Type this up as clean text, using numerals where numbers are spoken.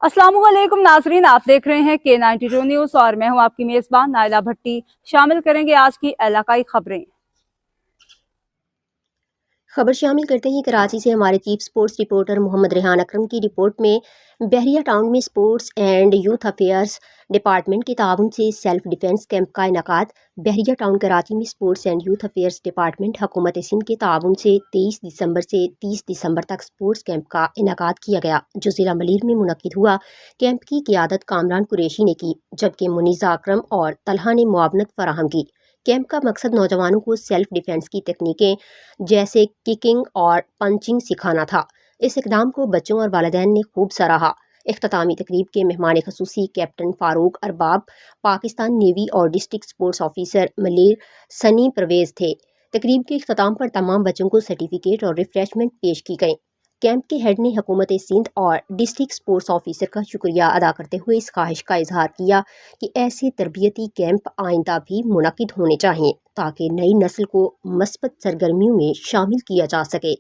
अस्सलाम वालेकुम नाजरीन, आप देख रहे हैं K92 न्यूज़ और मैं हूं आपकी मेज़बान नाइला भट्टी। शामिल करेंगे आज की इलाकाई खबरें। खबर शामिल करते हैं कराची से हमारे chief sports reporter Mohammad Rehan Akram की रिपोर्ट में। बहरिया टाउन में sports and youth affairs department के ताउन से सेल्फ डिफेंस कैंप का इनकाद। बहरिया टाउन कराची में sports and youth affairs department हुकूमत सिंध के ताउन से 23 दिसंबर से 30 दिसंबर तक स्पोर्ट्स कैंप का इनकाद किया गया, जो ज़िला मलीर में मुनक्किद हुआ। कैंप की क़ियादत कामरान कुरैशी ने की, जबकि मुनीज़ा अकरम और तलहा ने मुआवनत फराहम की। कैंप का मकसद नौजवानों को सेल्फ डिफेंस की तकनीकें जैसे किकिंग और पंचिंग सिखाना था। इस इकदाम को बच्चों और वालिदैन ने खूब सराहा। इख्तितामी तकरीब के मेहमान खसूसी कैप्टन फारूक अरबाब, पाकिस्तान नेवी और डिस्ट्रिक्ट स्पोर्ट्स ऑफिसर मलेर सनी परवेज़ थे। तकरीब के इख्तिताम पर तमाम बच्चों को सर्टिफिकेट और रिफ्रेशमेंट पेश की गई। कैंप के हेड ने हुकूमत सिंध और डिस्ट्रिक्ट स्पोर्ट्स ऑफिसर का शुक्रिया अदा करते हुए इस ख्वाहिश का इजहार किया कि ऐसे तरबियती कैंप आइंदा भी मुनक्किद होने चाहिए, ताकि नई नस्ल को मस्बत सरगर्मियों में शामिल किया जा सके।